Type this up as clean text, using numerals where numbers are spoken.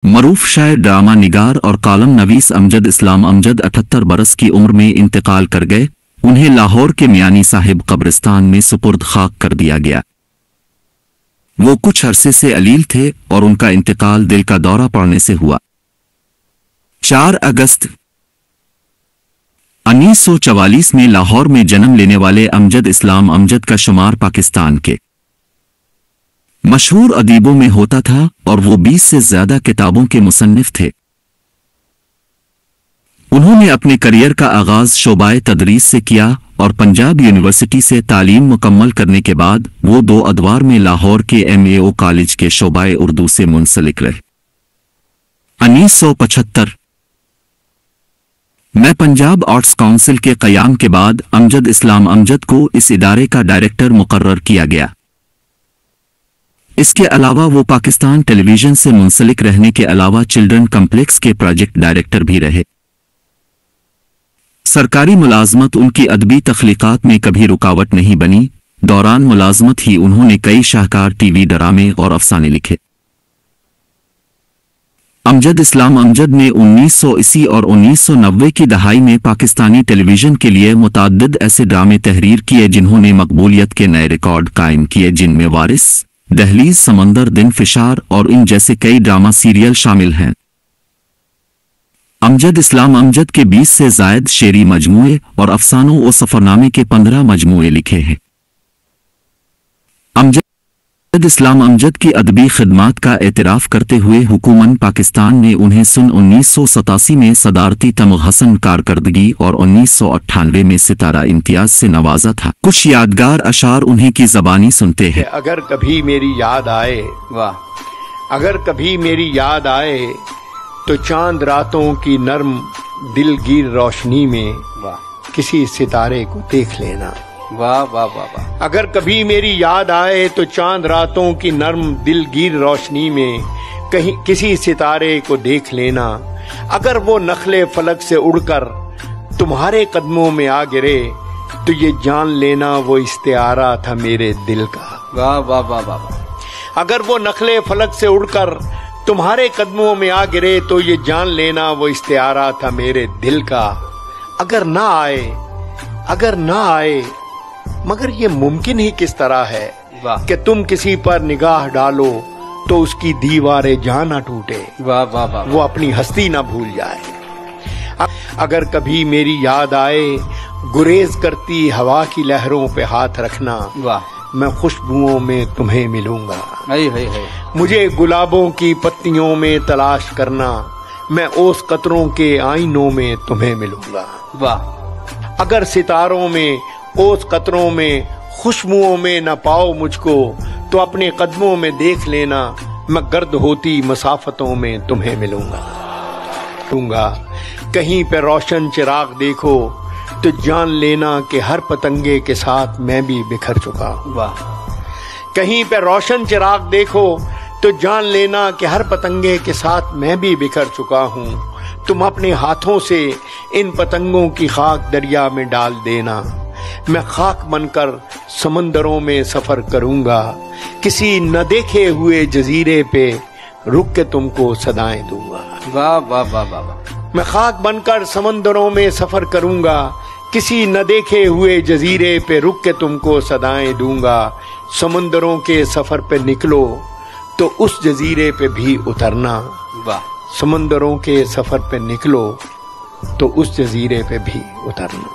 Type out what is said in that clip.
मरूफ शायर, ड्रामा निगार और कॉलम नवीस अमजद इस्लाम अमजद 78 बरस की उम्र में इंतकाल कर गए। उन्हें लाहौर के मियानी साहिब कब्रिस्तान में सुपुर्द खाक कर दिया गया। वो कुछ अरसे से अलील थे और उनका इंतकाल दिल का दौरा पड़ने से हुआ। 4 अगस्त 1944 में लाहौर में जन्म लेने वाले अमजद इस्लाम अमजद का शुमार पाकिस्तान के मशहूर अदीबों में होता था और वो 20 से ज्यादा किताबों के मुसन्निफ थे। उन्होंने अपने करियर का आगाज शोबाए तदरीस से किया और पंजाब यूनिवर्सिटी से तालीम मुकम्मल करने के बाद वो 2 अदवार में लाहौर के MAO कॉलेज के शोबाए उर्दू से मुंसलिक रहे। 1975 में पंजाब आर्ट्स काउंसिल के क़याम के बाद अमजद इस्लाम अमजद को इस इदारे का डायरेक्टर मुकर्रर किया गया। इसके अलावा वो पाकिस्तान टेलीविजन से मुंसलिक रहने के अलावा चिल्ड्रन कम्प्लेक्स के प्रोजेक्ट डायरेक्टर भी रहे। सरकारी मुलाजमत उनकी अदबी तख्लीकात में कभी रुकावट नहीं बनी। दौरान मुलाजमत ही उन्होंने कई शाहकार टीवी ड्रामे और अफसाने लिखे। अमजद इस्लाम अमजद ने 1980 और 1990 की दहाई में पाकिस्तानी टेलीविजन के लिए मुताद्दिद ऐसे ड्रामे तहरीर किए जिन्होंने मकबूलियत के नए रिकॉर्ड कायम किए, जिनमें वारिस, दहलीज, समंदर, दिन फिशार और इन जैसे कई ड्रामा सीरियल शामिल हैं। अमजद इस्लाम अमजद के 20 से जायद शेरी मजमूए और अफसानों और सफरनामे के 15 मजमूए लिखे हैं। अमजद इस्लाम अमजद की अदबी खिदमात का एतराफ़ करते हुए हुकूमत पाकिस्तान ने उन्हें सन 1987 में सदारती तमग़ हसन कारकर्दगी और 1998 में सितारा इम्तियाज से नवाजा था। कुछ यादगार अशार उन्हीं की ज़बानी सुनते हैं। अगर कभी मेरी याद आए, वाह, अगर कभी मेरी याद आए तो चांद रातों की नर्म दिलगीर रोशनी में, वाह, किसी सितारे को देख लेना। वाह वाह वाह वाह। अगर कभी मेरी याद आए तो चांद रातों की नर्म दिलगीर रोशनी में कहीं किसी सितारे को देख लेना। अगर वो नखले फलक से उड़कर तुम्हारे कदमों में आ गिरे तो ये जान लेना वो इस्तिआरा था मेरे दिल का। वाह वाह वाह वाह। अगर वो नखले फलक से उड़कर तुम्हारे कदमों में आ गिरे तो ये जान लेना वो इस्तिआरा था मेरे दिल का। अगर ना आए, अगर ना आए, मगर ये मुमकिन ही किस तरह है कि तुम किसी पर निगाह डालो तो उसकी दीवारें जान ना टूटे। वाह वाह वाह। वो अपनी हस्ती ना भूल जाए। अगर कभी मेरी याद आए, गुरेज करती हवा की लहरों पे हाथ रखना। वाह। मैं खुशबुओं में तुम्हें मिलूंगा। मुझे गुलाबों की पत्तियों में तलाश करना। मैं ओस कतरों के आईनों में तुम्हें मिलूंगा। वाह। अगर सितारों में, ओस कतरों में, खुशबुओं में न पाओ मुझको तो अपने कदमों में देख लेना। मैं गर्द होती मसाफतों में तुम्हें मिलूंगा। कहीं पे रोशन चिराग देखो तो जान लेना कि हर पतंगे के साथ मैं भी बिखर चुका हूँ। वाह। कहीं पे रोशन चिराग देखो तो जान लेना कि हर पतंगे के साथ मैं भी बिखर चुका हूँ। तुम अपने हाथों से इन पतंगों की खाक दरिया में डाल देना। मैं खाक बनकर समंदरों में सफर करूंगा। किसी न देखे हुए जजीरे पे रुक के तुमको सदाएं दूंगा। वाह वाह वाह वाह। मैं खाक बनकर समंदरों में सफर करूंगा। किसी न देखे हुए जजीरे पे रुक के तुमको सदाएं दूंगा। समंदरों के सफर पे निकलो तो उस जजीरे पे भी उतरना। वाह। समंदरों के सफर पे निकलो तो उस जजीरे पे भी उतरना।